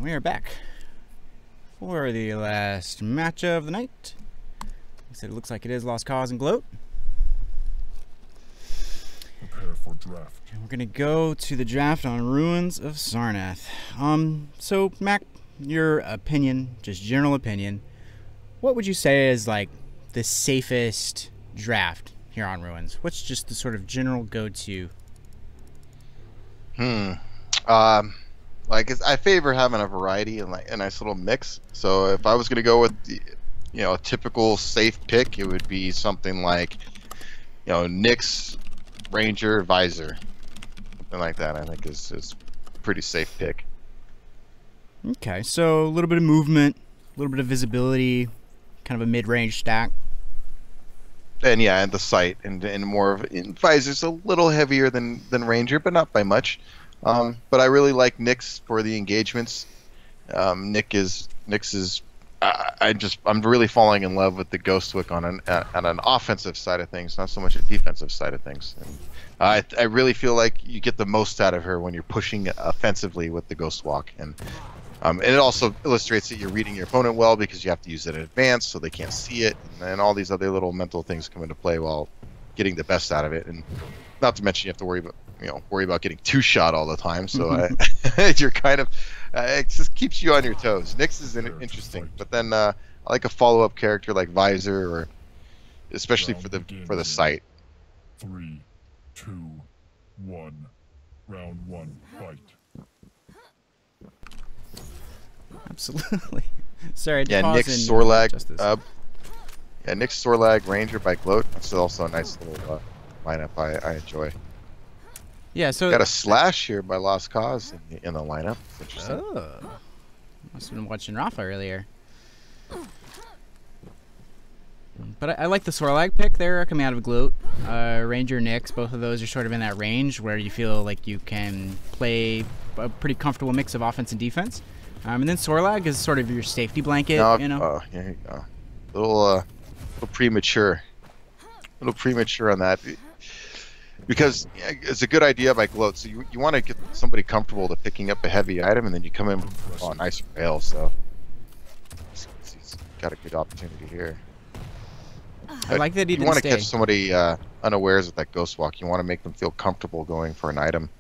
We are back for the last match of the night. It looks like it is LoSt-CaUzE and gloat. Prepare for draft. And we're gonna go to the draft on Ruins of Sarnath. So Mac, your opinion, just general opinion, what would you say is like the safest draft here on Ruins? What's just the sort of general go-to? Like I favor having a variety and like a nice little mix. So if I was gonna go with the, a typical safe pick, it would be something like, Nyx, Ranger, Visor, something like that. I think is a pretty safe pick. Okay, so a little bit of movement, a little bit of visibility, kind of a mid-range stack. And yeah, and the sight and more of Visor's a little heavier than Ranger, but not by much. But I really like Nyx for the engagements. Nyx is I'm really falling in love with the Ghost Wick on an offensive side of things, not so much a defensive side of things. And I really feel like you get the most out of her when you're pushing offensively with the Ghost Walk, and it also illustrates that you're reading your opponent well because you have to use it in advance so they can't see it, and all these other little mental things come into play while getting the best out of it. And not to mention you have to worry about getting two-shot all the time. So you're kind of it just keeps you on your toes. Nyx is interesting, but then I like a follow-up character like Visor, or especially for the sight. 3, 2, 1. Round 1, fight. Absolutely. Sorry, yeah, Nyx Sorlag. Nyx Sorlag Ranger by gloat. That's also a nice little lineup I enjoy. Yeah, so got a slash here by LoSt-CaUzE in the lineup. It's interesting. Oh, must have been watching Rafa earlier. But I like the Sorlag pick there coming out of gloat. Ranger, Nyx, both of those are sort of in that range where you feel like you can play a pretty comfortable mix of offense and defense. And then Sorlag is sort of your safety blanket, Here you go. A little premature. A little premature on that. Because it's a good idea by gloat. So you want to get somebody comfortable to picking up a heavy item, and then you come in with a nice rail. So he's got a good opportunity here. I like that he didn't You want stay. to catch somebody unawares with that Ghost Walk. You want to make them feel comfortable going for an item.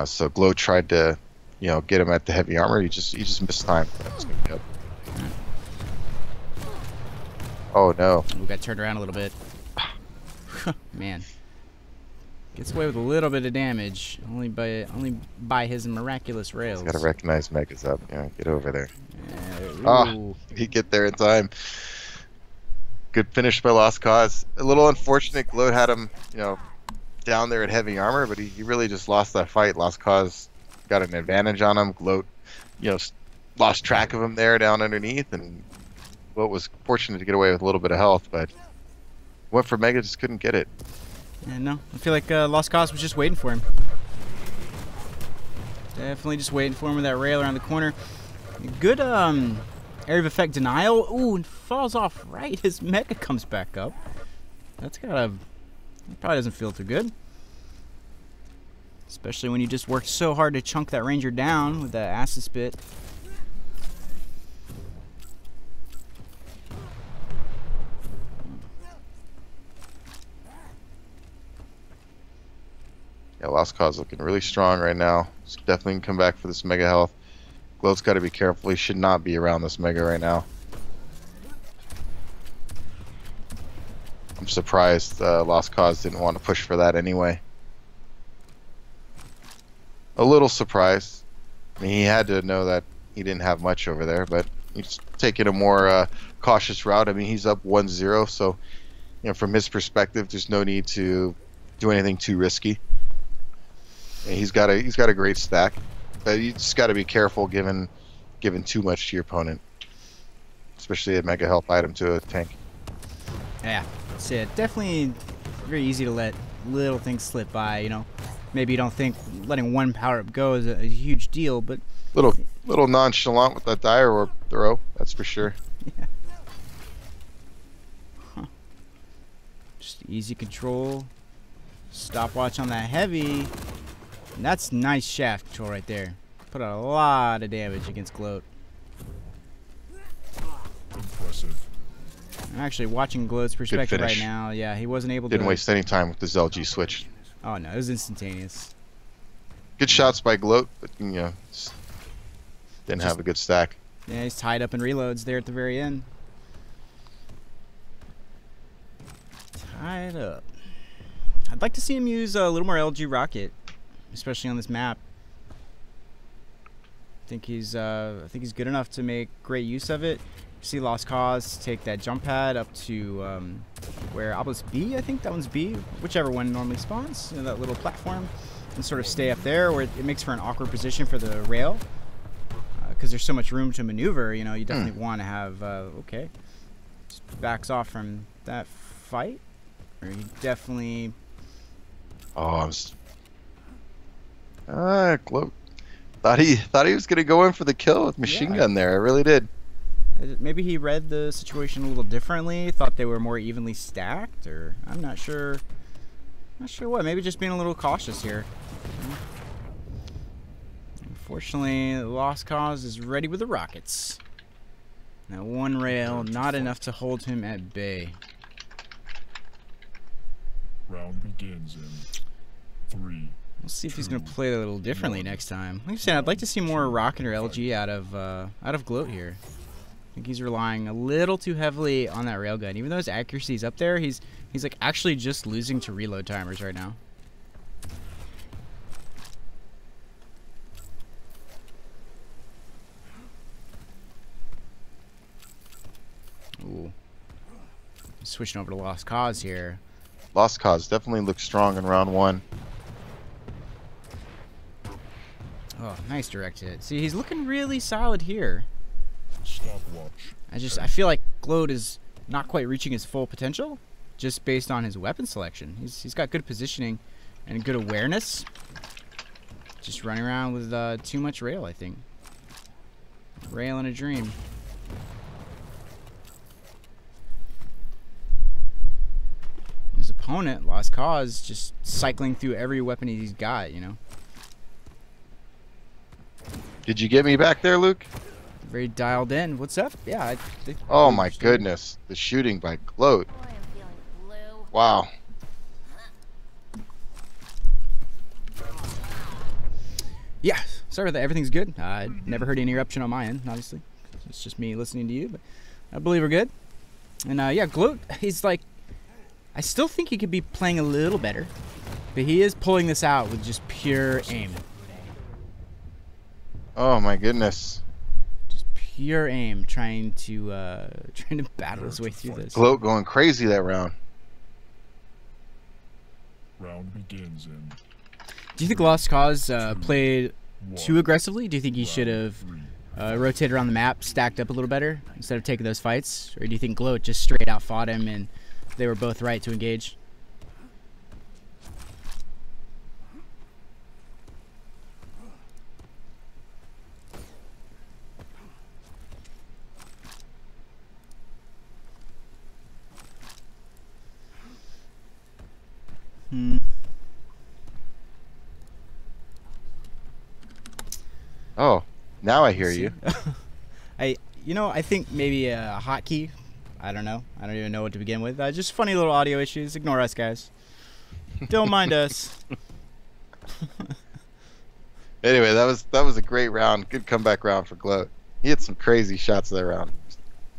So gloat tried to, get him at the heavy armor. He just missed time. Oh no! We got turned around a little bit. Man. Gets away with a little bit of damage, only by his miraculous rails. He's got to recognize Mega's up. Get over there. Yeah, he get there in time. Good finish by LoSt-CaUzE. A little unfortunate. gloat had him, down there at heavy armor, but he really just lost that fight. LoSt-CaUzE got an advantage on him. gloat, lost track of him there down underneath, and gloat was fortunate to get away with a little bit of health, but went for Mega, just couldn't get it. Yeah, no, I feel like LoSt-CaUzE was just waiting for him. Definitely just waiting for him with that rail around the corner. Good area of effect denial. Ooh, and falls off right as Mega comes back up. That probably doesn't feel too good. Especially when you just worked so hard to chunk that Ranger down with that acid spit. Yeah, LoSt-CaUzE looking really strong right now. He's definitely can come back for this Mega health. gloat's got to be careful. He should not be around this Mega right now. I'm surprised LoSt-CaUzE didn't want to push for that anyway. A little surprised. I mean, he had to know that he didn't have much over there, but he's taking a more cautious route. I mean, he's up 1-0, so from his perspective, there's no need to do anything too risky. And he's got a great stack, but you just got to be careful giving too much to your opponent, especially a Mega health item to a tank. Yeah, that's it. Definitely very easy to let little things slip by. Maybe you don't think letting one power up go is a huge deal, but little nonchalant with that dire orb throw. That's for sure. Yeah. Huh. Just easy control. Stopwatch on that heavy. And that's nice shaft control right there. Put out a lot of damage against gloat. Impressive. I'm actually watching gloat's perspective right now. Yeah, he wasn't able to. Didn't waste any time with this LG switch. Oh no, it was instantaneous. Good shots by gloat, but you know, didn't have a good stack. Yeah, he's tied up in reloads there at the very end. Tied up. I'd like to see him use a little more LG rocket, especially on this map. I think he's good enough to make great use of it. See LoSt-CaUzE take that jump pad up to where Obelisk B, I think that one's B, whichever one normally spawns, you know, that little platform, and sort of stay up there where it makes for an awkward position for the rail because there's so much room to maneuver. You know, you definitely want to have okay, just backs off from that fight, or he definitely. Oh, gloat. Thought he was gonna go in for the kill with machine gun there. I really did. Maybe he read the situation a little differently, thought they were more evenly stacked, or I'm not sure. Not sure what. Maybe just being a little cautious here. Unfortunately, LoSt-CaUzE is ready with the rockets. Now one rail, not enough to hold him at bay. Round begins in 3. We'll see if he's going to play it a little differently next time. Like I said, I'd like to see more rocket or LG out of gloat here. I think he's relying a little too heavily on that railgun. Even though his accuracy is up there, he's like actually just losing to reload timers right now. Ooh. Switching over to LoSt-CaUzE here. LoSt-CaUzE definitely looks strong in round 1. Oh, nice direct hit. See, he's looking really solid here. Stopwatch. I feel like gloat is not quite reaching his full potential just based on his weapon selection. He's got good positioning and good awareness. Just running around with too much rail, I think. Rail in a dream. His opponent, LoSt-CaUzE, just cycling through every weapon he's got, you know. Did you get me back there, Luke? Very dialed in. What's up? Yeah. Oh my goodness, the shooting by gloat. Wow. Yeah. Sorry about that. Everything's good. I never heard any eruption on my end, obviously. It's just me listening to you, but I believe we're good. And yeah, gloat, he's like, I still think he could be playing a little better, but he is pulling this out with just pure aim. Oh my goodness. Pure aim, trying to battle his way through this. Gloat going crazy that round. Round begins in. Do you think LoSt-CaUzE played too aggressively? Do you think he should have rotated around the map, stacked up a little better instead of taking those fights, or do you think gloat just straight out fought him and they were both right to engage? Oh, now I hear you. I think maybe a hotkey. I don't know. I don't even know what to begin with. Just funny little audio issues. Ignore us, guys. Don't mind us. Anyway, that was a great round. Good comeback round for gloat. He hit some crazy shots that round.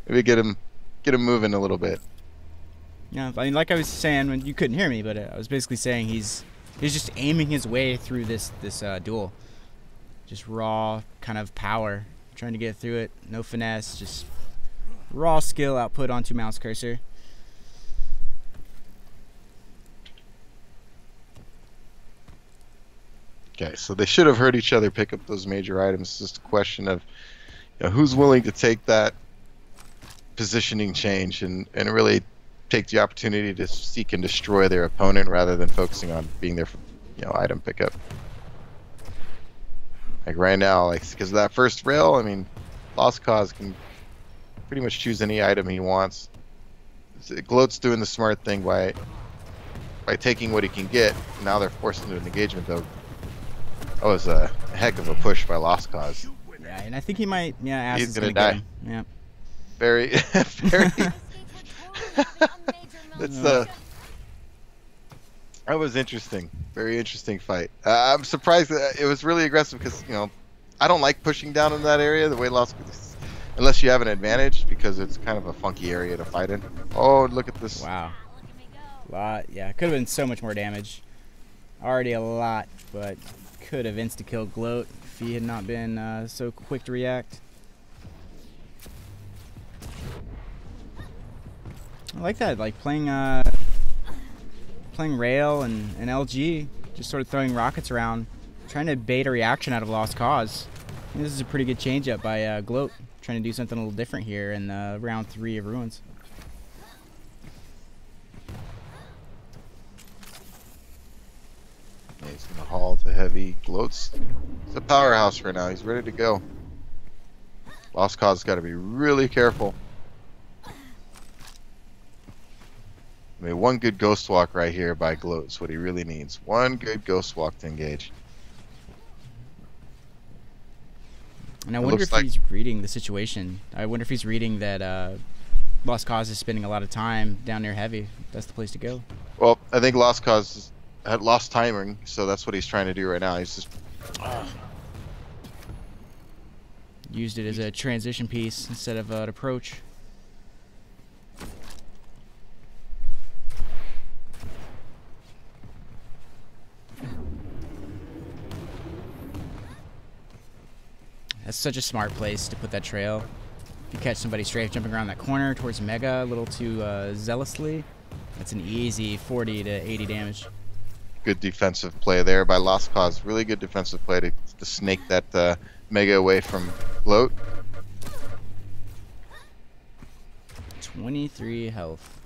Maybe get him moving a little bit. Yeah, I mean, like I was saying when you couldn't hear me, but I was basically saying he's just aiming his way through this duel. Just raw kind of power, trying to get through it. No finesse, just raw skill output onto mouse cursor. Okay, so they should have heard each other pick up those major items. It's just a question of, you know, who's willing to take that positioning change and really take the opportunity to seek and destroy their opponent rather than focusing on being there for, you know, item pickup. Like right now, like because of that first rail, I mean, LoSt-CaUzE can pretty much choose any item he wants. Gloat's doing the smart thing by taking what he can get. Now they're forced into an engagement though. That was heck of a push by LoSt-CaUzE. Yeah, and I think he might. Yeah, Ass He's is gonna gonna die. get him. Yeah. Very, very. That's that was interesting. Very interesting fight. I'm surprised that it was really aggressive because I don't like pushing down in that area the way unless you have an advantage because it's kind of a funky area to fight in. Oh, look at this! Wow. Lot. Yeah, could have been so much more damage. Already a lot, but could have insta-killed Gloat if he had not been so quick to react. I like that, like playing rail and LG, just sort of throwing rockets around, trying to bait a reaction out of LoSt-CaUzE. This is a pretty good change-up by Gloat, trying to do something a little different here in round 3 of Ruins. He's gonna haul to heavy. Gloat's he's a powerhouse right now. He's ready to go. LoSt-CaUzE's got to be really careful. I mean, one good ghost walk right here by Gloat is what he really needs. One good ghost walk to engage. And I wonder if he's reading the situation. I wonder if he's reading that LoSt-CaUzE is spending a lot of time down near heavy. That's the place to go. Well, I think LoSt-CaUzE had lost timing, so that's what he's trying to do right now. He's just used it as a transition piece instead of an approach. That's such a smart place to put that trail. If you catch somebody strafe jumping around that corner towards Mega a little too zealously, that's an easy 40 to 80 damage. Good defensive play there by LoSt-CaUzE. Really good defensive play to snake that Mega away from Gloat. 23 health.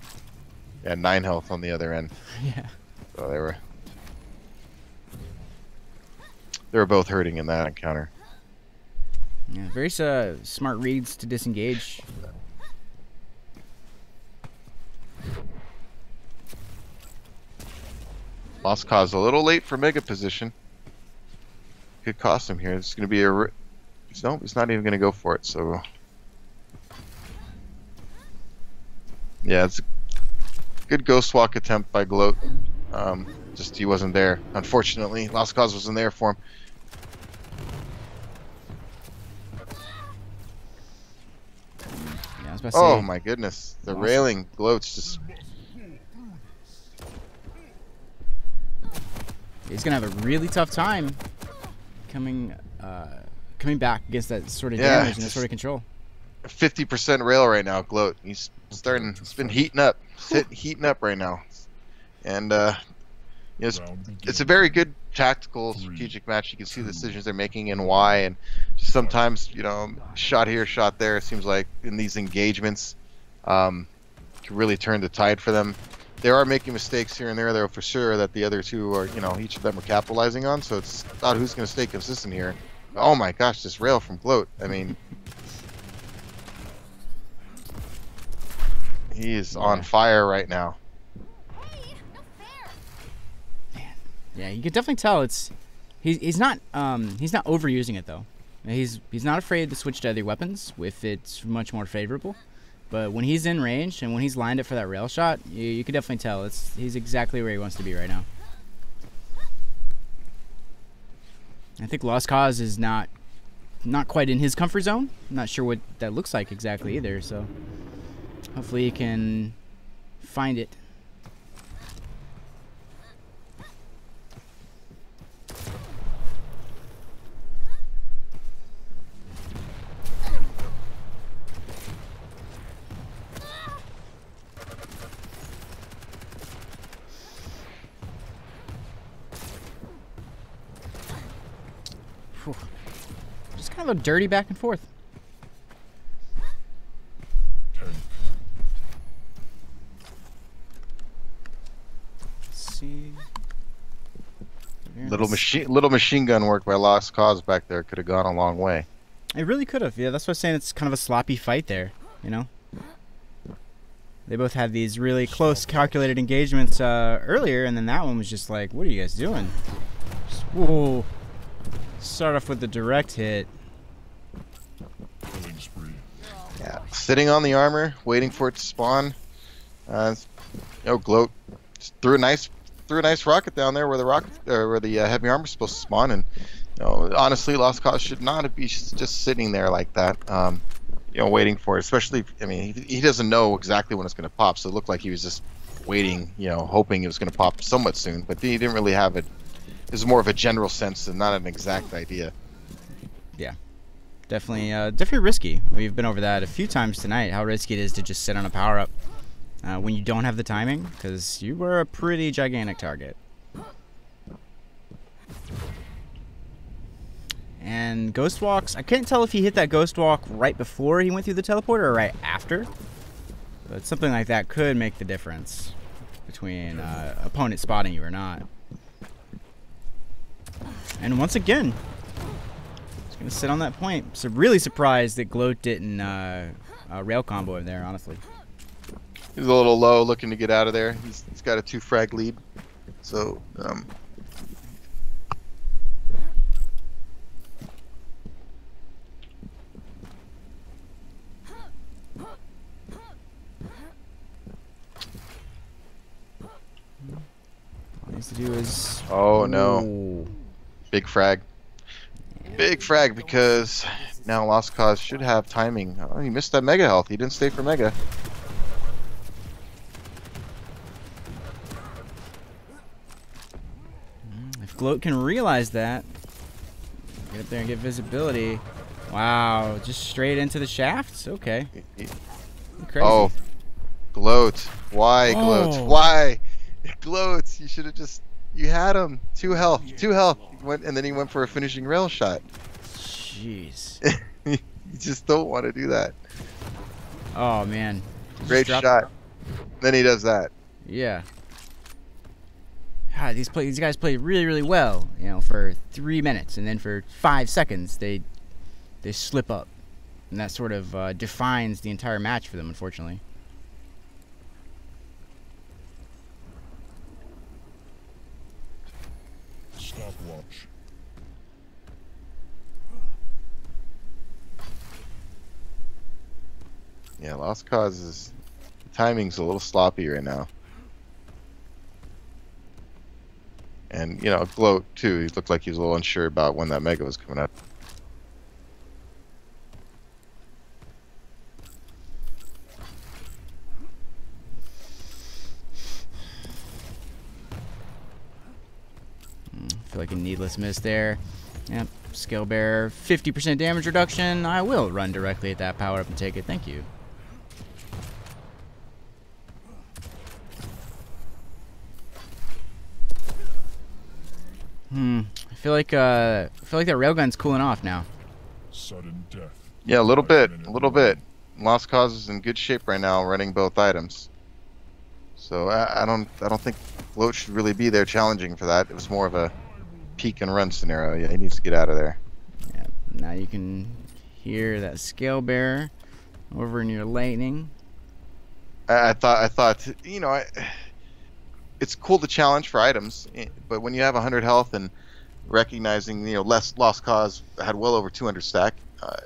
Yeah, 9 health on the other end. Yeah. So they were both hurting in that encounter. Yeah, very smart reads to disengage. LoSt-CaUzE a little late for Mega position. Could cost him here. It's going to be a... No, he's not even going to go for it, so... Yeah, it's a good ghost walk attempt by Gloat. Just he wasn't there. Unfortunately, LoSt-CaUzE wasn't there for him. Yeah, I was about to Oh say, my goodness. The railing Gloat's just... he's gonna have a really tough time coming back against that sort of Yeah, damage and that sort of control. 50% rail right now, Gloat. He's starting... It's been heating up. Heating up right now. And, it's a very good tactical, strategic match. You can see the decisions they're making and why, and just sometimes, shot here, shot there. It seems like in these engagements, can really turn the tide for them. They are making mistakes here and there, though, for sure, that the other two are, each of them are capitalizing on. So it's about who's going to stay consistent here. Oh my gosh, this rail from Gloat. I mean, he is on fire right now. Yeah, you can definitely tell he's not overusing it though. He's not afraid to switch to other weapons if it's much more favorable. But when he's in range and when he's lined up for that rail shot, you can definitely tell he's exactly where he wants to be right now. I think LoSt-CaUzE is not quite in his comfort zone. I'm not sure what that looks like exactly either. So hopefully he can find it. Just kind of a dirty back and forth. Let's see. Little machine gun work by LoSt-CaUzE back there could have gone a long way. It really could have. Yeah, that's why I'm saying it's kind of a sloppy fight there. They both had these really close, calculated engagements earlier, and then that one was just like, "What are you guys doing?" Just, whoa. Start off with the direct hit. Killing spree. Yeah, sitting on the armor, waiting for it to spawn. You know, gloat threw a nice rocket down there where the heavy armor is supposed to spawn, and you know, honestly, LoSt-CaUzE should not be just sitting there like that. You know, waiting for it. Especially, I mean, he doesn't know exactly when it's going to pop, so it looked like he was just waiting, you know, hoping it was going to pop somewhat soon. But he didn't really have it. It was more of a general sense and not an exact idea. Yeah, definitely risky. We've been over that a few times tonight. How risky it is to just sit on a power up when you don't have the timing, because you were a pretty gigantic target. And Ghost Walks, I couldn't tell if he hit that Ghost Walk right before he went through the teleporter or right after. But something like that could make the difference between opponent spotting you or not. And once again, he's going to sit on that point. So really surprised that gloat didn't rail combo him there, honestly. He's a little low, looking to get out of there. He's got a 2 frag lead. So, All he needs to do is... oh no. Ooh. Big frag. Big frag, because now LoSt-CaUzE should have timing. Oh, he missed that mega health. He didn't stay for mega. If gloat can realize that, get up there and get visibility. Wow, just straight into the shafts? Okay. Crazy. Oh, gloat. Why, gloat? Oh. Why? Gloat, you should have just... You had him. 2 health. 2 health. And then he went for a finishing rail shot. Jeez. You just don't want to do that. Oh, man. Great shot. Then he does that. Yeah. God, these guys play really, really well, you know, for 3 minutes, and then for 5 seconds they slip up, and that sort of defines the entire match for them, unfortunately. Stopwatch. Yeah, LoSt-CaUzE's timing's a little sloppy right now. And, you know, gloat, too. He looked like he was a little unsure about when that mega was coming up. I feel like a needless miss there. Yep, Scale Bearer, 50% damage reduction. I will run directly at that power up and take it. Thank you. I feel like that railgun's cooling off now. Sudden death. Yeah, a little bit. LoSt-CaUzE is in good shape right now, running both items. So I don't think gloat should really be there challenging for that. It was more of a peek and run scenario. Yeah, he needs to get out of there. Yeah, now you can hear that Scale Bearer over near lightning. I thought, you know, it's cool to challenge for items, but when you have 100 health and recognizing, you know, LoSt-CaUzE had well over 200 stack,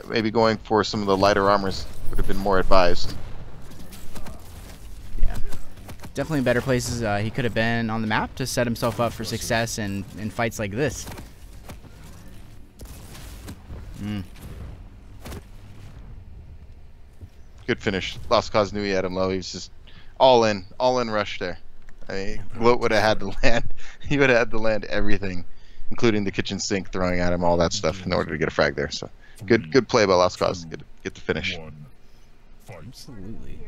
maybe going for some of the lighter armors would have been more advised. Yeah, definitely better places he could have been on the map to set himself up for success in fights like this. Good finish. LoSt-CaUzE knew he had him low. He was just all in rush there. I mean, gloat would have had to land. He would have had to land everything, including the kitchen sink, throwing at him, all that stuff, in order to get a frag there. So, good play by LoSt-CaUzE. Get the finish. Absolutely.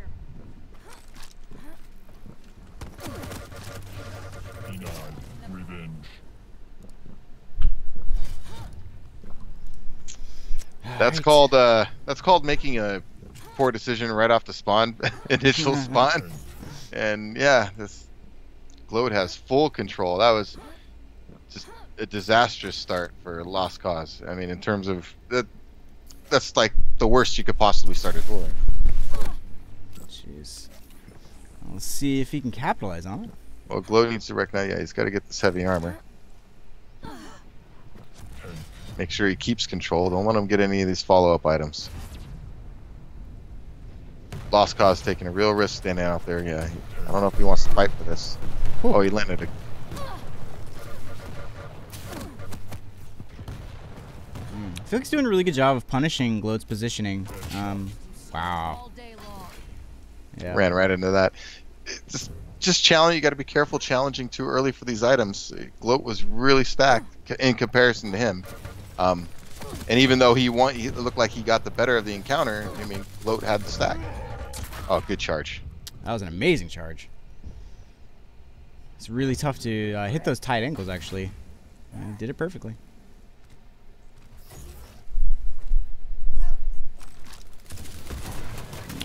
Revenge. That's called making a poor decision right off the spawn, initial spawn. And yeah, this gloat has full control. That was just a disastrous start for LoSt-CaUzE. I mean, in terms of that's like the worst you could possibly start a duel. Jeez. Let's see if he can capitalize on it. Well, gloat needs to recognize. Yeah, he's got to get this heavy armor. 10, Make sure he keeps control. Don't let him get any of these follow-up items. LoSt-CaUzE taking a real risk standing out there. Yeah, I don't know if he wants to fight for this. Ooh. Oh, he landed it. I feel like he's doing a really good job of punishing gloat's positioning. Wow. Yeah. Ran right into that. Just challenge. You got to be careful challenging too early for these items. Gloat was really stacked in comparison to him. And even though he looked like he got the better of the encounter, I mean, Gloat had the stack. Oh, good charge. That was an amazing charge. It's really tough to hit those tight angles, actually. Did it perfectly.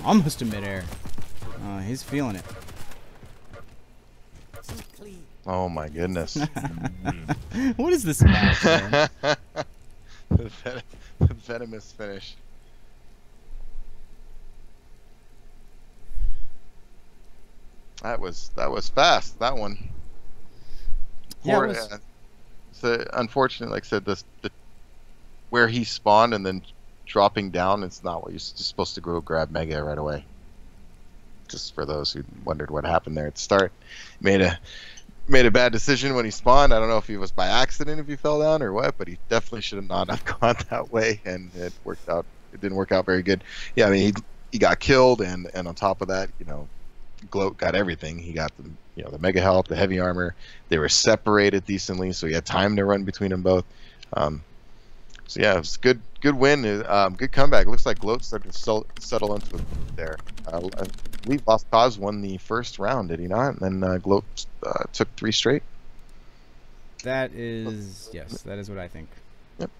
Almost in midair. He's feeling it. Oh my goodness. What is this match, man? The venomous finish. That was fast. That one. Yeah, So unfortunately, like I said, the where he spawned and then dropping down, it's not what you're just supposed to go grab Mega right away. Just for those who wondered what happened there at the start, made a bad decision when he spawned. I don't know if he was by accident, if he fell down or what, but he definitely should have not have gone that way, and it worked out. It didn't work out very good. Yeah, I mean he got killed, and on top of that, you know, Gloat got everything. He got the mega health, the heavy armor. They were separated decently, so he had time to run between them both. So yeah, it was a good win, good comeback. It looks like Gloat started to settle into it there. I believe LoSt-CaUzE won the first round, did he not? And then Gloat took 3 straight. That is, yes, that is what I think. Yep.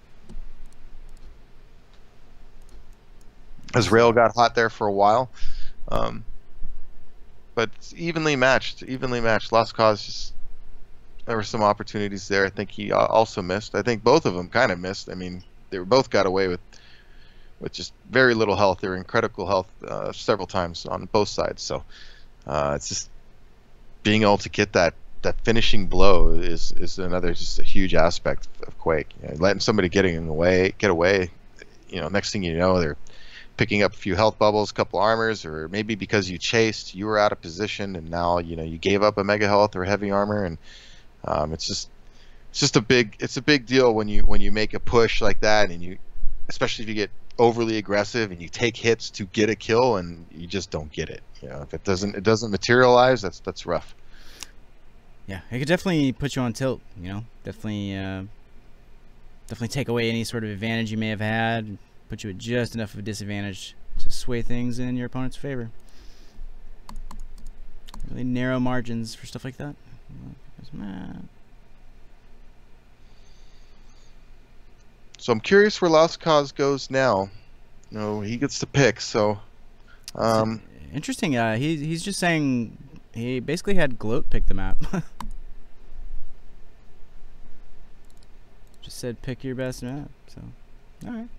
As Rail got hot there for a while, but it's evenly matched. LoSt-CaUzE just, there were some opportunities there. I think he also missed. I think both of them kind of missed. I mean, they were both got away with just very little health. They were in critical health several times on both sides. So it's just being able to get that finishing blow is another just a huge aspect of Quake. You know, letting somebody get away. You know, next thing you know, they're picking up a few health bubbles, a couple armors, or maybe because you chased, you were out of position, and now you gave up a mega health or heavy armor, and it's a big deal when you make a push like that, and especially if you get overly aggressive and you take hits to get a kill and you just don't get it. You know, if it doesn't materialize, that's rough. Yeah, it could definitely put you on tilt. You know, definitely take away any sort of advantage you may have had, put you at just enough of a disadvantage to sway things in your opponent's favor. Really narrow margins for stuff like that. So I'm curious where LoSt-CaUzE goes now. You know, he gets to pick. So interesting. He's just saying he basically had Gloat pick the map. Just said pick your best map. So, all right.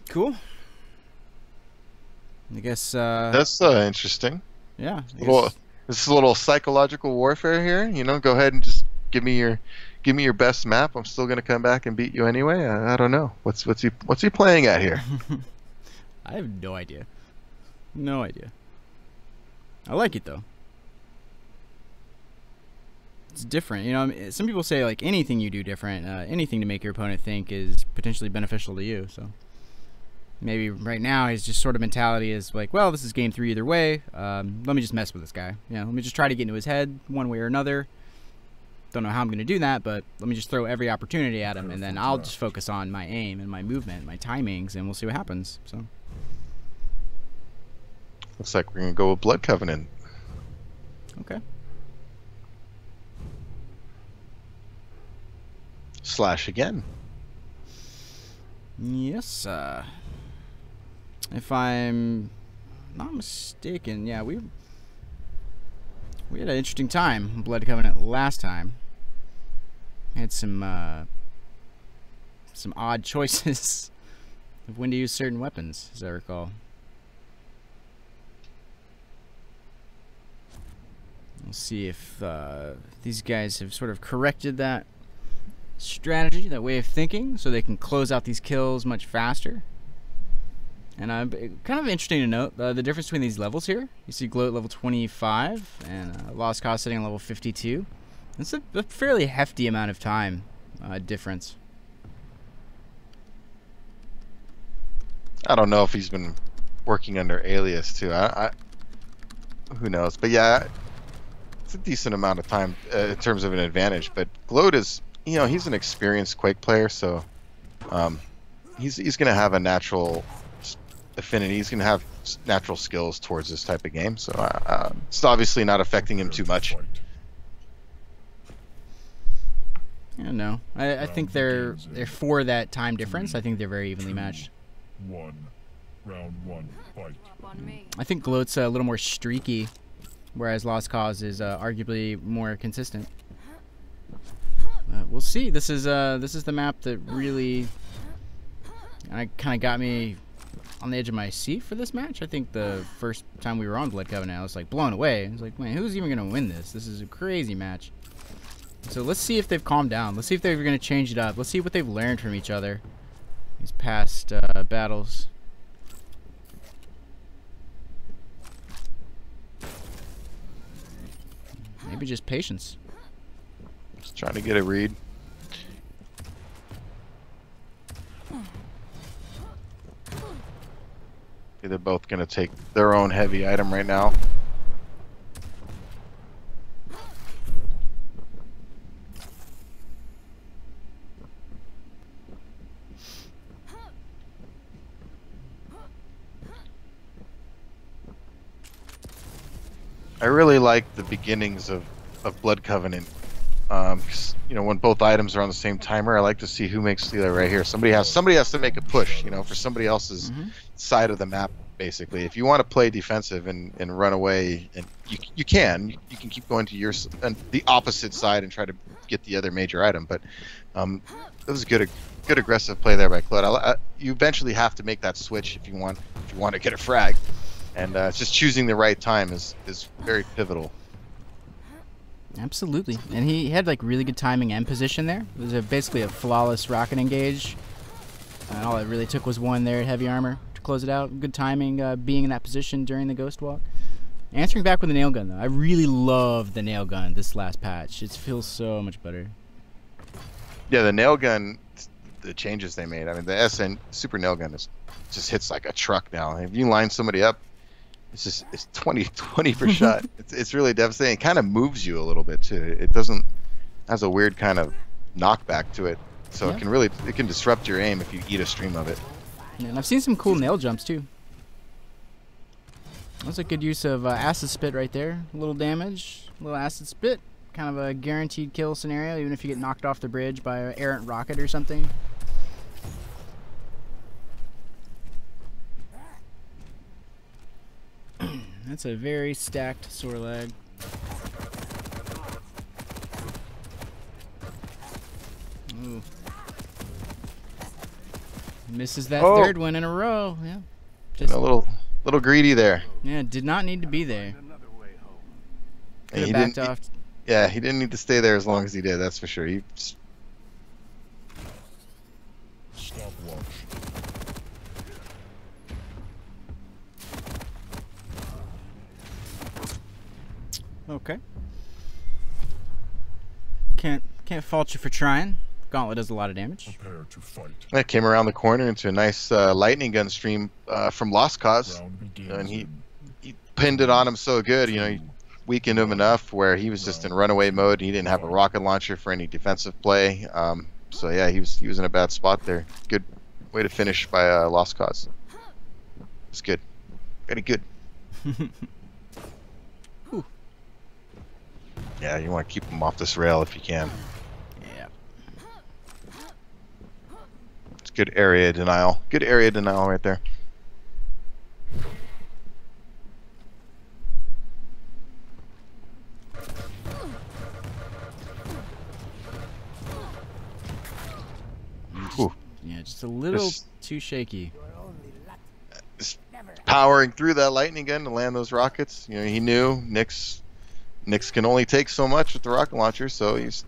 Cool. I guess that's interesting. Yeah. This is a little psychological warfare here. You know, go ahead and just give me your best map. I'm still gonna come back and beat you anyway. I don't know. What's he playing at here? I have no idea. No idea. I like it though. It's different. You know, some people say like anything you do different, anything to make your opponent think is potentially beneficial to you. So maybe right now his just sort of mentality is like, well, this is game 3 either way. Let me just mess with this guy. You know, let me just try to get into his head one way or another. Don't know how I'm going to do that, but let me just throw every opportunity at him, and then I'll just focus on my aim and my movement, my timings, and we'll see what happens. So looks like we're going to go with Blood Covenant. Okay. Slash again. Yes. If I'm not mistaken, yeah, we had an interesting time in Blood Covenant last time. Had some odd choices of when to use certain weapons, as I recall. We'll see if these guys have sort of corrected that strategy, that way of thinking, so they can close out these kills much faster. And kind of interesting to note the difference between these levels here. You see gloat level 25 and LoSt-CaUzE sitting on level 52. It's a fairly hefty amount of time difference. I don't know if he's been working under alias too. Who knows? But yeah, it's a decent amount of time in terms of an advantage. But gloat is, you know, he's an experienced Quake player, so he's going to have a natural affinity. He's going to have natural skills towards this type of game. So it's obviously not affecting him too much. Yeah, no, I think they're for that time difference. I think they're very evenly matched. Round one, fight. I think gloat's a little more streaky, whereas LoSt-CaUzE is arguably more consistent. We'll see. This is the map that really kind of got me on the edge of my seat for this match. I think the first time we were on Blood Covenant, I was like blown away. I was like, man, who's even gonna win this? This is a crazy match. So let's see if they've calmed down. Let's see if they're gonna change it up. Let's see what they've learned from each other these past battles. Maybe just patience. Just trying to get a read. They're both going to take their own heavy item right now. I really like the beginnings of Blood Covenant. 'Cause, you know, when both items are on the same timer, I like to see who makes the other right here. Somebody has to make a push, you know, for somebody else's side of the map. Basically, if you want to play defensive and run away, and you can keep going to your and the opposite side and try to get the other major item. But it was good aggressive play there by gloat. You eventually have to make that switch if you want to get a frag, and just choosing the right time is very pivotal. Absolutely, and he had like really good timing and position there. It was basically a flawless rocket engage, and all it really took was one there at heavy armor to close it out. Good timing, being in that position during the ghost walk. Answering back with the nail gun though, I really love the nail gun this last patch. It feels so much better. Yeah, the nail gun, the changes they made. I mean, the SN super nail gun just hits like a truck now. If you line somebody up, it's 20 per shot. It's really devastating. It kind of moves you a little bit too. It has a weird kind of knockback to it, so it can disrupt your aim if you eat a stream of it. Yeah, and I've seen some cool nail jumps too. That's a good use of acid spit right there. A little damage, a little acid spit, kind of a guaranteed kill scenario, even if you get knocked off the bridge by an errant rocket or something. That's a very stacked sore leg. Ooh. Misses that third one in a row. Yeah. Just a little greedy there. Yeah, did not need to be there. Could have backed off. Yeah, he didn't need to stay there as long as he did, that's for sure. Stopwatch. Okay. Can't fault you for trying. Gauntlet does a lot of damage. Prepare to fight. That came around the corner into a nice lightning gun stream from LoSt-CaUzE, and he pinned it on him so good. You know, he weakened him enough where he was just in runaway mode. He didn't have a rocket launcher for any defensive play. So yeah, he was in a bad spot there. Good way to finish by LoSt-CaUzE. It's good, very good. Yeah, you want to keep him off this rail if you can. Yeah. It's good area denial. Good area denial right there. Yeah, just a little too shaky. Just powering through that lightning gun to land those rockets. You know, he knew Nyx Nyx can only take so much with the rocket launcher, so he's.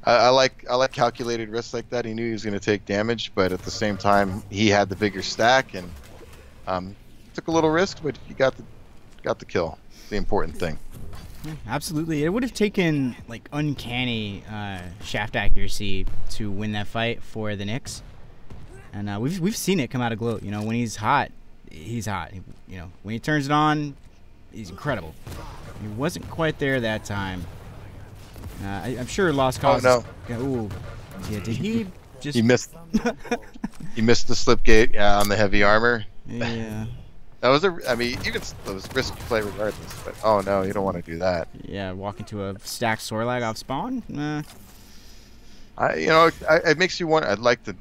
I like calculated risks like that. He knew he was going to take damage, but at the same time, he had the bigger stack and took a little risk, but he got the kill. The important thing. Yeah, absolutely, it would have taken like uncanny shaft accuracy to win that fight for the Nyx, and we've seen it come out of gloat. You know, when he's hot, he's hot. You know, when he turns it on, he's incredible. He wasn't quite there that time. I'm sure LoSt-CaUzE. Oh no! Ooh, yeah. Did he just? He missed. He missed the slip gate on the heavy armor. Yeah. That was I mean, even it was risky play regardless. But oh no, you don't want to do that. Yeah, walk into a stacked Sorlag off spawn. It makes you want. I'd like to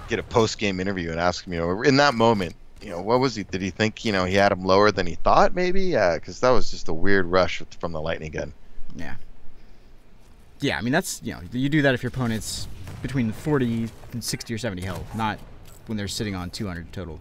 get a post-game interview and ask him. You know, in that moment, you know, what was he? Did he think he had him lower than he thought? Maybe, yeah, because that was just a weird rush from the lightning gun. Yeah. Yeah, I mean that's you do that if your opponent's between 40 and 60 or 70 health, not when they're sitting on 200 total.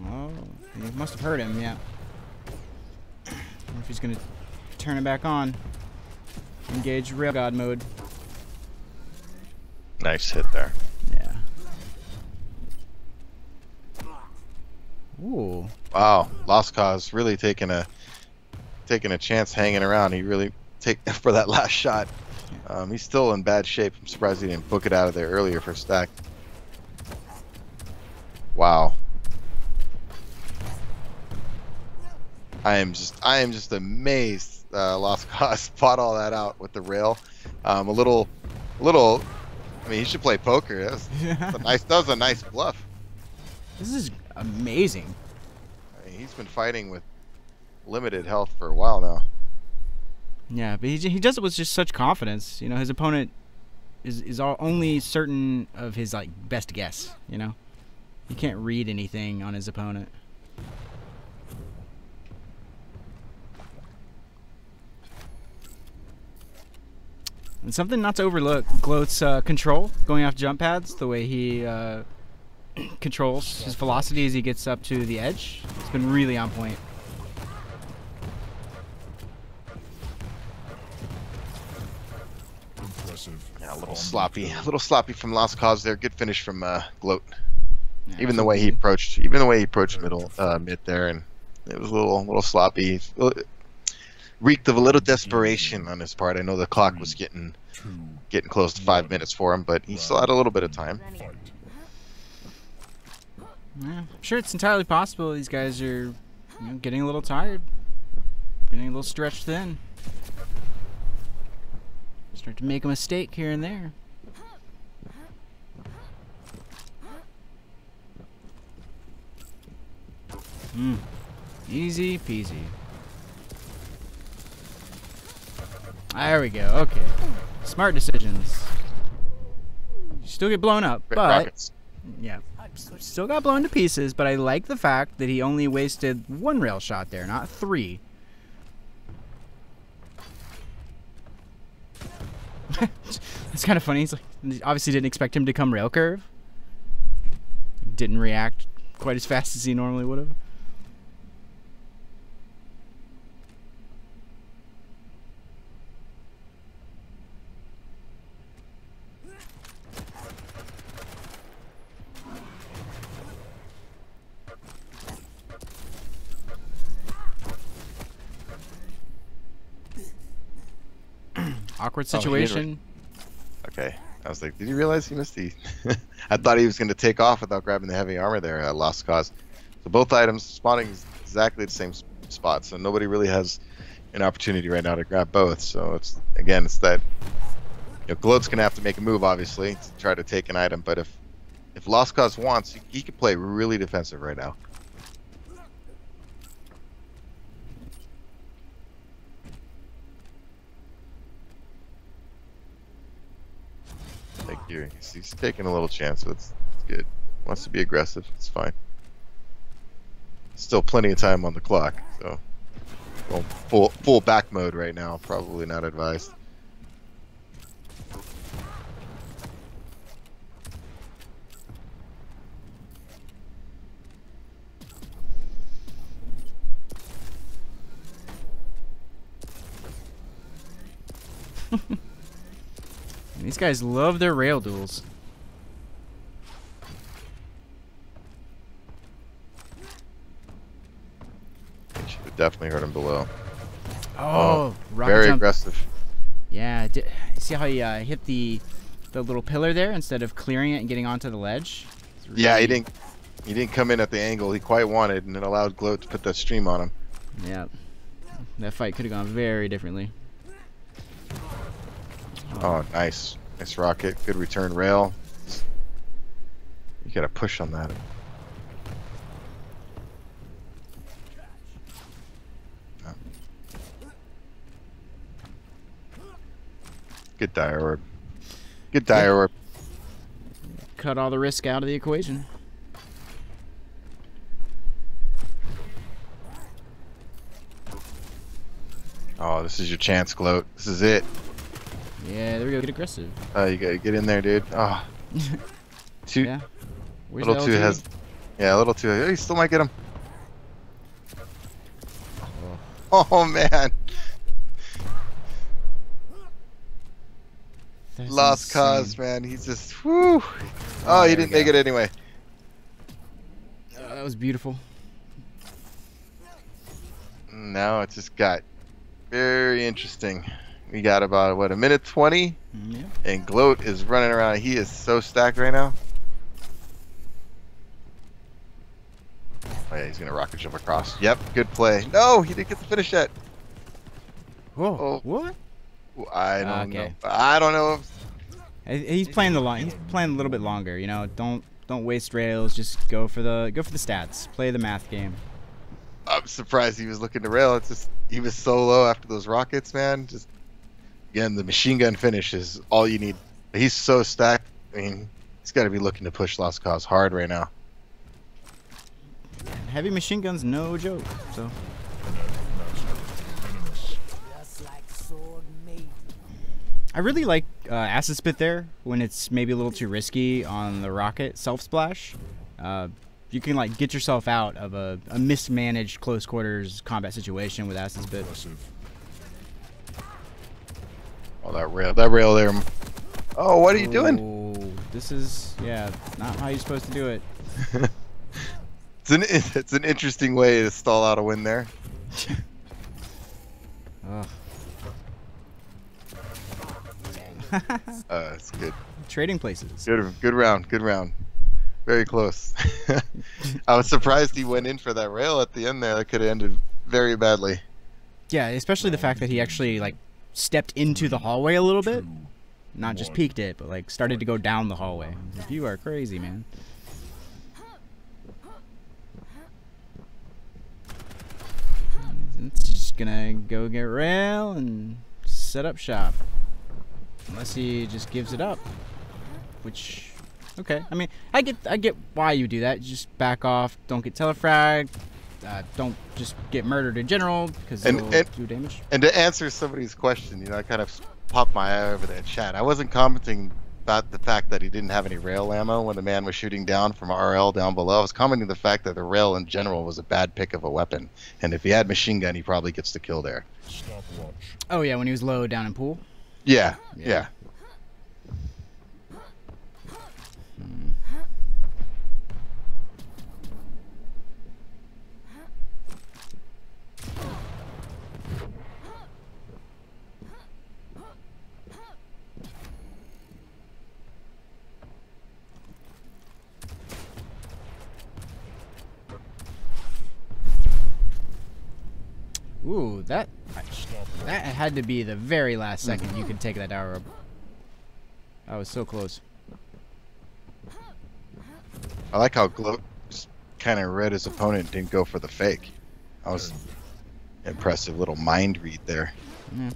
Oh, he must have heard him, yeah. I wonder if he's gonna turn it back on. Engage Rail God mode. Nice hit there. Yeah. Ooh. Wow, LoSt-CaUzE really taking a chance hanging around. He really for that last shot. He's still in bad shape. I'm surprised he didn't book it out of there earlier for stack. Wow. I am just amazed. LoSt-CaUzE fought all that out with the rail. A little. I mean, he should play poker. That was a nice bluff. This is amazing. I mean, he's been fighting with limited health for a while now. Yeah, but he does it with just such confidence. You know, his opponent is only certain of his like best guess. You know, he can't read anything on his opponent. And something not to overlook, gloat's control, going off jump pads, the way he controls his velocity as he gets up to the edge. It's been really on point. Impressive. Yeah, a little sloppy from LoSt-CaUzE there. Good finish from gloat. Yeah, Even the way he approached middle mid there, and it was a little sloppy. Reeked of a little desperation on his part. I know the clock was getting close to 5 minutes for him, but he still had a little bit of time. Yeah, I'm sure it's entirely possible these guys are getting a little tired, getting a little stretched thin. Start to make a mistake here and there. Easy peasy. There we go. Okay. Smart decisions. You still get blown up, but Rockets. yeah, still got blown to pieces. But I like the fact that he only wasted one rail shot there, not 3. It's kind of funny. He's like, obviously didn't expect him to come rail curve. Didn't react quite as fast as he normally would have. Awkward situation. Okay. I was like, did you realize he missed the... I thought he was going to take off without grabbing the heavy armor there at LoSt-CaUzE. So both items spawning exactly the same spot, so nobody really has an opportunity right now to grab both. So it's that... gloat's going to have to make a move, obviously, to try to take an item, but if LoSt-CaUzE wants, he could play really defensive right now. Here. He's taking a little chance, so it's good. Wants to be aggressive, it's fine. Still plenty of time on the clock, so Well, full back mode right now. Probably not advised. These guys love their rail duels. Should have definitely heard him below. Oh, rocket very jump. aggressive. Yeah, see how he hit the little pillar there instead of clearing it and getting onto the ledge? Really... Yeah, he didn't come in at the angle he quite wanted, and it allowed Gloat to put that stream on him. Yeah, that fight could have gone very differently. Oh, nice rocket, good return rail. You gotta push on that. Good dire orb. Good dire orb. Cut all the risk out of the equation. Oh, this is your chance, Gloat. This is it. Yeah, there we go. Get aggressive. You gotta get in there, dude. Oh. Too. Yeah. Where's Little the too LT? has. Yeah, a little too. You still might get him. Oh man. That's LoSt-CaUzE, insane. man. He's just. Whew. Oh, he there didn't we make go. it anyway. That was beautiful. Now it just got very interesting. We got about, what, a minute 20? Yeah. And Gloat is running around. He is so stacked right now. Oh, yeah, he's going to rocket jump across. Yep, good play. No, he didn't get the finish yet. Whoa. Oh. What? I don't know. Okay. I don't know. He's playing He's playing a little bit longer. You know, don't waste rails. Just go for the stats. Play the math game. I'm surprised he was looking to rail. It's just he was so low after those rockets, man. Just again, the machine gun finish is all you need. He's so stacked. I mean, he's got to be looking to push LoSt-CaUzE hard right now. Heavy machine guns, no joke. So. I really like Acid Spit there when it's maybe a little too risky on the rocket self splash. You can like get yourself out of a mismanaged close quarters combat situation with Acid Spit. Oh, that rail there. Oh, what are you doing? Oh, this is not how you're supposed to do it. It's an interesting way to stall out a win there. Ugh. It's good. Trading places. Good round. Very close. I was surprised he went in for that rail at the end there. That could have ended very badly. Yeah, especially the fact that he actually like stepped into the hallway a little bit, not just peeked it, but like started to go down the hallway. You are crazy, man. It's just gonna go get rail and set up shop. Unless he just gives it up, which, okay. I mean, I get why you do that. You just back off. Don't get telefragged. Don't just get murdered in general because it'll do damage. And to answer somebody's question, you know, I kind of popped my eye over that chat. I wasn't commenting about the fact that he didn't have any rail ammo when the man was shooting down from RL down below. I was commenting the fact that the rail in general was a bad pick of a weapon, and if he had machine gun, he probably gets the kill there. Stopwatch. Oh yeah, when he was low down in pool. Yeah. Ooh, that had to be the very last second you could take that arrow up. I was so close. I like how Gloat kind of read his opponent, didn't go for the fake. That was impressive little mind read there. Yeah.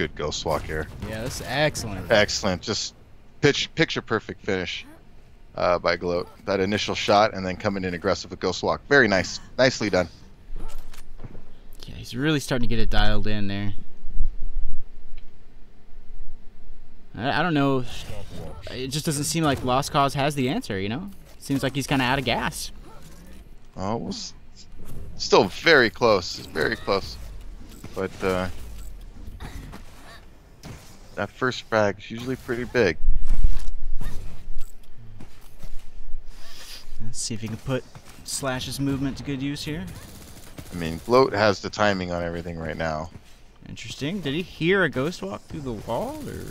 good ghost walk here. Yeah, that's excellent. Excellent. Just picture perfect finish by Gloat. That initial shot and then coming in aggressive with ghost walk. Very nice. Nicely done. Yeah, he's really starting to get it dialed in there. I don't know. It just doesn't seem like LoSt-CaUzE has the answer, you know? Seems like he's kind of out of gas. Oh, well, still very close. Very close. But that first frag is usually pretty big. Let's see if he can put Slash's movement to good use here. I mean, Gloat has the timing on everything right now. Interesting. Did he hear a ghost walk through the wall, or...?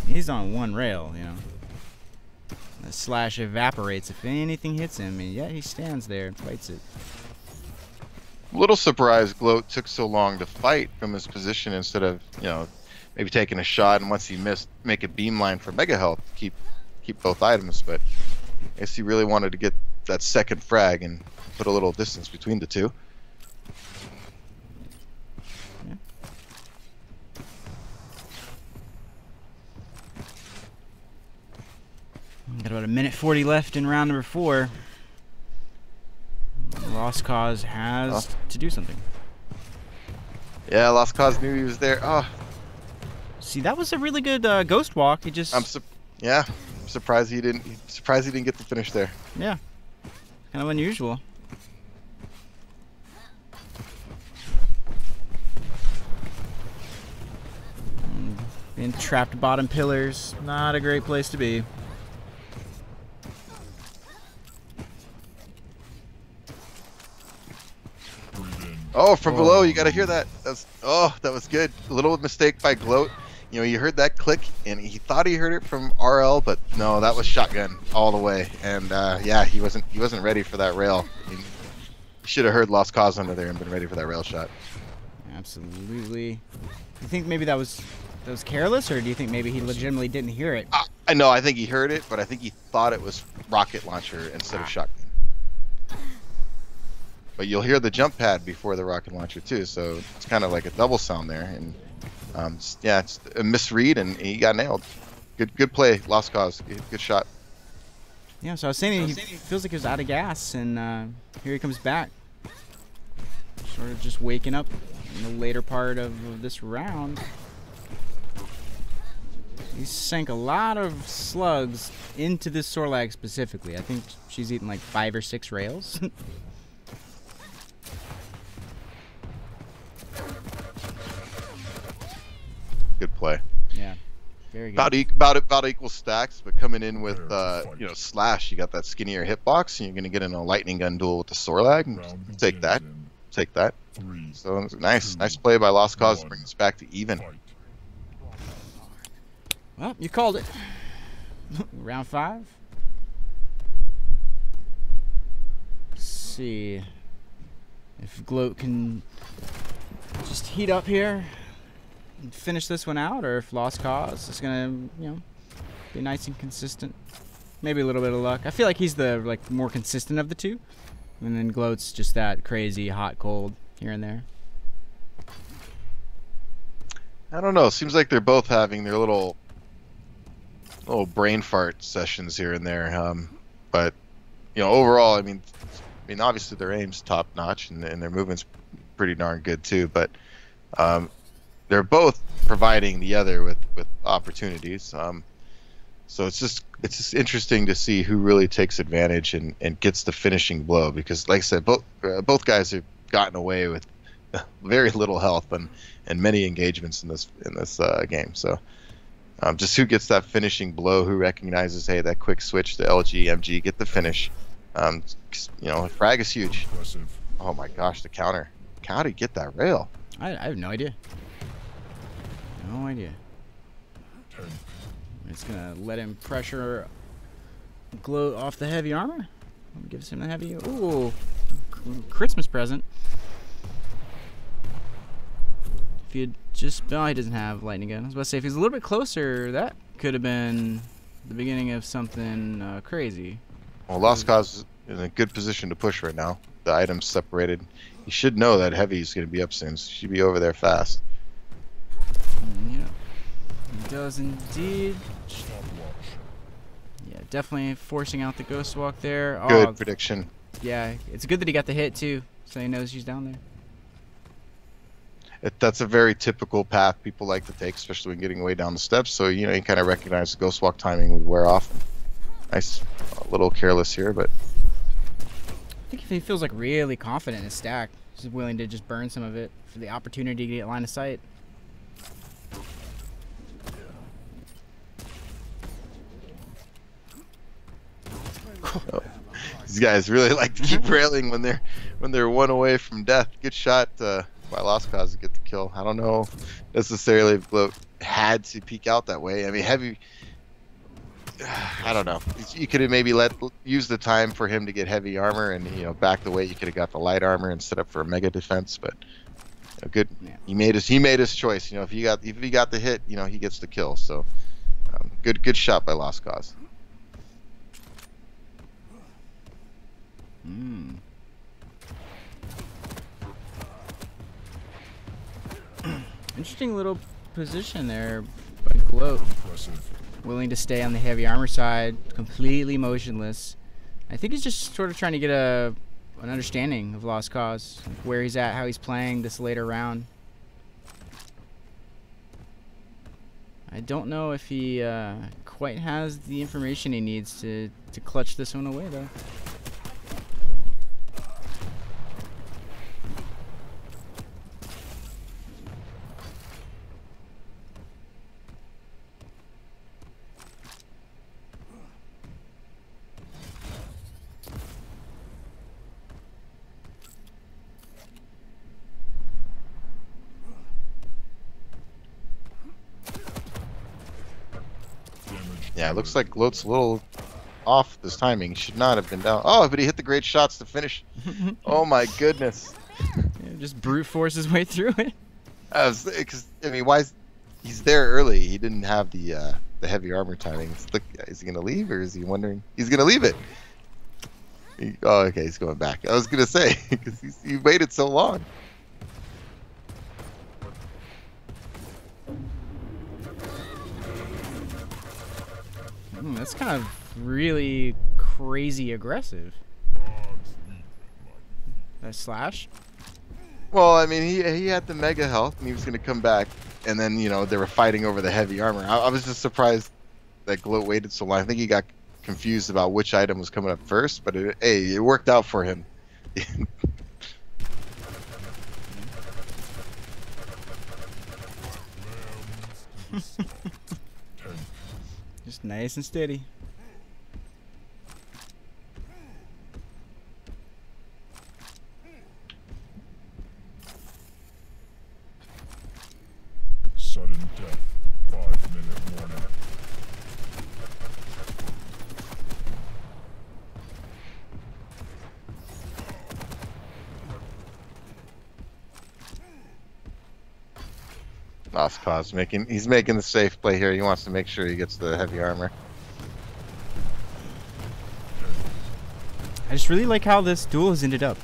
He's on one rail, you know. The Slash evaporates if anything hits him, and yet he stands there and fights it. A little surprised Gloat took so long to fight from his position instead of, you know, maybe taking a shot and once he missed, make a beamline for mega health, keep both items. But I guess he really wanted to get that second frag and put a little distance between the two. Got about a minute 40 left in round number 4. LoSt-CaUzE has to do something. Yeah, LoSt-CaUzE knew he was there. Oh, see, that was a really good ghost walk. He just I'm surprised he didn't. Surprised he didn't get the finish there. yeah, kind of unusual. Being trapped bottom pillars, not a great place to be. Oh, from below, you gotta hear that. That was good. A little mistake by Gloat. You know, you heard that click, and he thought he heard it from RL, but no, that was shotgun all the way. And yeah, he wasn't ready for that rail. I mean, should have heard LoSt-CaUzE under there and been ready for that rail shot. Absolutely. Do you think maybe that was careless, or do you think maybe he legitimately didn't hear it? I know. I think he heard it, but I think he thought it was rocket launcher instead of shotgun. But you'll hear the jump pad before the rocket launcher too, so it's kind of like a double sound there. And yeah, it's a misread, and he got nailed. Good play, LoSt-CaUzE. Good shot. Yeah, so I was saying he feels like he was out of gas, and here he comes back. Sort of just waking up in the later part of this round. He sank a lot of slugs into this Sorlag specifically. I think she's eaten like 5 or 6 rails. Good play. Yeah, very good. About equal stacks, but coming in with you know, Slash, you got that skinnier hitbox, and you're gonna get in a lightning gun duel with the Sorlag. And take that. So nice play by LoSt-CaUzE to bring us back to even. Well, you called it. Round 5. Let's see if Gloat can just heat up here and finish this one out, or if LoSt-CaUzE is gonna, you know, be nice and consistent. Maybe a little bit of luck. I feel like he's the more consistent of the two, and then Gloat's just that crazy hot cold here and there. I don't know. Seems like they're both having their little brain fart sessions here and there. But you know, overall, I mean, obviously their aim's top notch, and their movement's pretty darn good too. But they're both providing the other with opportunities. So it's just interesting to see who really takes advantage and gets the finishing blow, because, like I said, both guys have gotten away with very little health and many engagements in this game. So just who gets that finishing blow, who recognizes, hey, that quick switch to LG, MG, get the finish. You know, frag is huge. Oh my gosh, the counter. How did he get that rail? I have no idea. No idea. It's gonna let him pressure Gloat off the heavy armor. Gives him the heavy. Ooh, Christmas present. If he had just, no, he doesn't have lightning gun. I was about to say, if he's a little bit closer, that could have been the beginning of something crazy. Well, LoSt-CaUzE is in a good position to push right now. The items separated. He should know that heavy is going to be up soon. So he should be over there fast. Yeah, he does indeed. Stopwatch. Yeah, definitely forcing out the ghost walk there. Good prediction. Yeah, it's good that he got the hit too, so he knows he's down there. That's a very typical path people like to take, especially when getting way down the steps. So, you know, you kind of recognize the ghost walk timing would wear off. Nice, a little careless here, but I think if he feels like really confident in his stack, he's willing to just burn some of it for the opportunity to get line of sight. these guys really like to keep railing when they're one away from death. Good shot by LoSt-CaUzE to get the kill. I don't know necessarily if gloat had to peek out that way. I mean, heavy. I don't know. You could have maybe use the time for him to get heavy armor, and you know, back the way you could have got the light armor and set up for a mega defense. But you know, good. Yeah. He made his choice. You know, if he got the hit, you know, he gets the kill. So good shot by LoSt-CaUzE. Interesting little position there by gloat. Impressive. Willing to stay on the heavy armor side, completely motionless. I think he's just sort of trying to get an understanding of LoSt-CaUzE, where he's at, how he's playing this later round. I don't know if he quite has the information he needs to clutch this one away, though. Yeah, it looks like gloat's a little off this timing. He should not have been down. Oh, but he hit the great shots to finish. Oh my goodness. Yeah, just brute force his way through it. Because I mean, he's there early? He didn't have the heavy armor timing. Look, is he gonna leave or is he wondering? He's gonna leave it. Oh, okay, he's going back. I was gonna say because he waited so long. That's kind of really crazy aggressive. That slash? Well, I mean, he had the mega health and he was gonna come back, and then you know they were fighting over the heavy armor. I was just surprised that gloat waited so long. I think he got confused about which item was coming up first, but hey, it worked out for him. Just nice and steady. Sudden death. 5-minute warning. LoSt-CaUzE he's making the safe play here. He wants to make sure he gets the heavy armor. I just really like how this duel has ended up.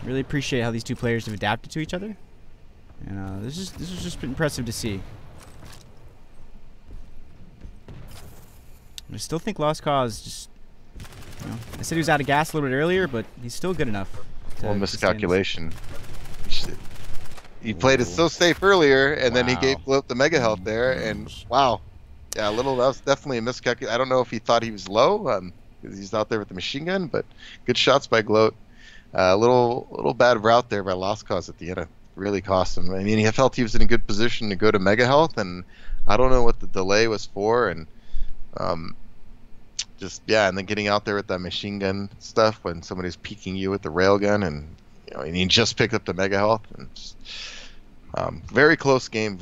Really appreciate how these two players have adapted to each other. And this is just impressive to see. I still think LoSt-CaUzE just, you know, I said he was out of gas a little bit earlier, but he's still good enough. Well, miscalculation. He played it so safe earlier, and then he gave gloat the mega health there, and wow, yeah, that was definitely a miscalculation. I don't know if he thought he was low, because he's out there with the machine gun, but good shots by gloat. A little bad route there by LoSt-CaUzE at the end. It really cost him. I mean, he felt he was in a good position to go to mega health, and I don't know what the delay was for, and just yeah, and then getting out there with that machine gun stuff when somebody's peeking you with the railgun, and you know, and he just picked up the mega health, and just, very close game,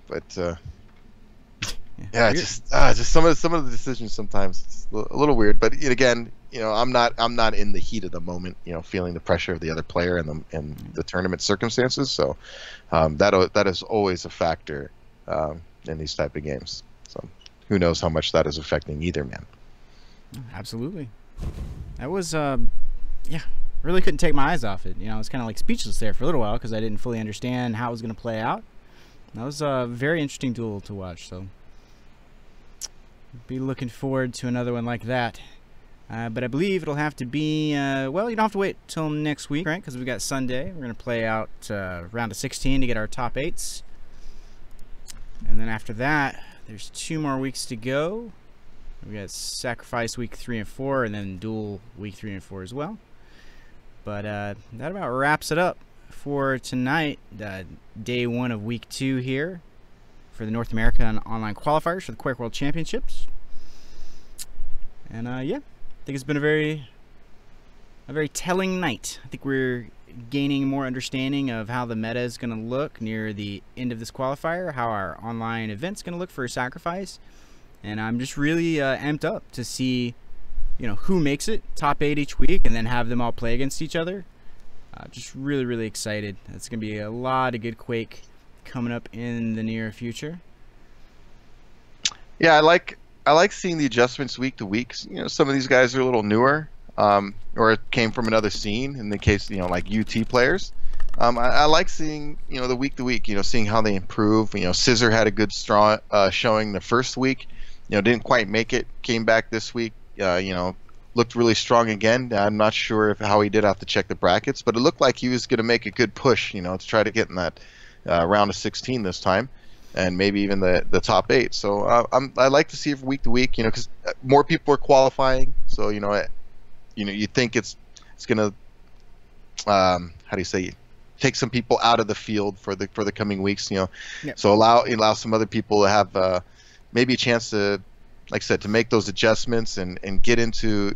but yeah, just some of the decisions sometimes it's a little weird, but again, you know, I'm not in the heat of the moment, you know, feeling the pressure of the other player and the tournament circumstances, so that is always a factor in these type of games. So who knows how much that is affecting either man. Absolutely. That was, yeah, really couldn't take my eyes off it. You know, I was kind of like speechless there for a little while because I didn't fully understand how it was going to play out. That was a very interesting duel to watch, so be looking forward to another one like that. But I believe it'll have to be, well, you don't have to wait till next week, right? Because we've got Sunday. We're going to play out round of 16 to get our top 8s. And then after that, there's 2 more weeks to go. We got Sacrifice week 3 and 4, and then Duel week 3 and 4 as well. But that about wraps it up for tonight. Day 1 of week 2 here for the North American online qualifiers for the Quake World Championships. And yeah, I think it's been a very telling night. I think we're gaining more understanding of how the meta is going to look near the end of this qualifier, how our online event's going to look for Sacrifice. And I'm just really amped up to see, you know, who makes it top 8 each week and then have them all play against each other. Just really excited. It's going to be a lot of good Quake coming up in the near future. Yeah, I like seeing the adjustments week to week. You know, some of these guys are a little newer, or came from another scene. In the case, you know, like UT players. I like seeing, you know, the week to week. You know, seeing how they improve. You know, Scissor had a good strong showing the first week. You know, didn't quite make it. Came back this week. You know, looked really strong again. I'm not sure how he did. I have to check the brackets, but it looked like he was going to make a good push. You know, to try to get in that round of 16 this time, and maybe even the top 8. So I like to see it week to week. You know, because more people are qualifying. So you know, you think it's gonna how do you say, take some people out of the field for the coming weeks. You know, Yep. So allow some other people to have maybe a chance to, like I said, to make those adjustments and get into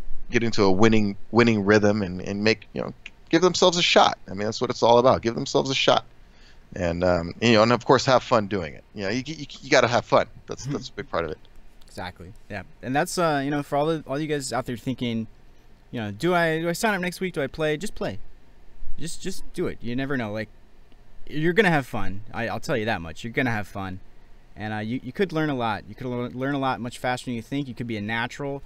a winning rhythm and make, you know, give themselves a shot. I mean, that's what it's all about. Give themselves a shot, and you know, and of course have fun doing it. You know, you got to have fun. That's a big part of it. Exactly. Yeah, and that's you know, for all you guys out there thinking, you know, do I sign up next week? Do I play? Just play. Just do it. You never know. Like, you're gonna have fun. I'll tell you that much. You're gonna have fun. And you could learn a lot. You could learn a lot much faster than you think. You could be a natural.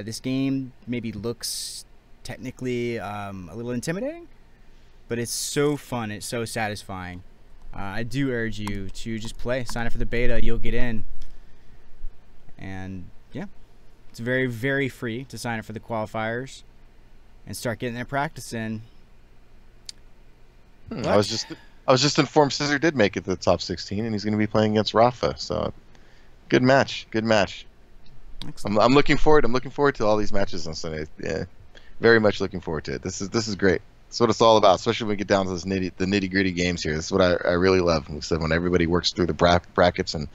This game maybe looks technically a little intimidating, but it's so fun. It's so satisfying. I do urge you to just play. Sign up for the beta. You'll get in. And yeah, it's very free to sign up for the qualifiers and start getting their practice in. I was just informed Scissor did make it to the top 16, and he's going to be playing against Rafa. So, good match. I'm looking forward. I'm looking forward to all these matches on Sunday. Yeah, very much looking forward to it. This is great. That's what it's all about. Especially when we get down to the nitty gritty games here. This is what I really love. We said when everybody works through the brackets and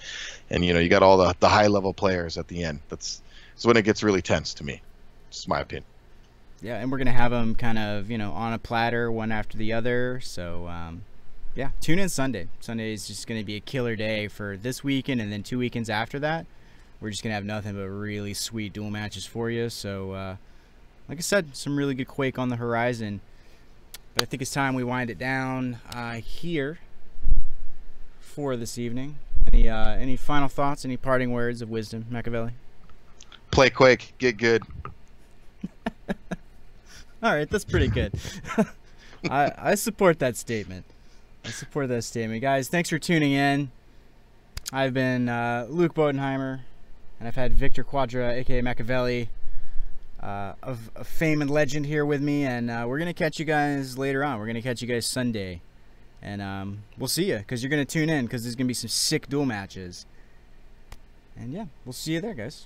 you know, you got all the high level players at the end. That's when it gets really tense to me. Just my opinion. Yeah, and we're gonna have them kind of, you know, on a platter, one after the other. So yeah, tune in Sunday. Sunday is just going to be a killer day for this weekend, and then 2 weekends after that, we're just going to have nothing but really sweet duel matches for you. So, like I said, some really good Quake on the horizon. But I think it's time we wind it down here for this evening. Any final thoughts, any parting words of wisdom, Machiavelli? Play Quake, get good. All right, that's pretty good. I support that statement. Guys. Thanks for tuning in. I've been Luke Bodenheimer, and I've had Victor Quadra, aka Machiavelli, of fame and legend here with me, and we're gonna catch you guys later on. We're gonna catch you guys Sunday, and we'll see you because you're gonna tune in because there's gonna be some sick duel matches. And yeah, we'll see you there, guys.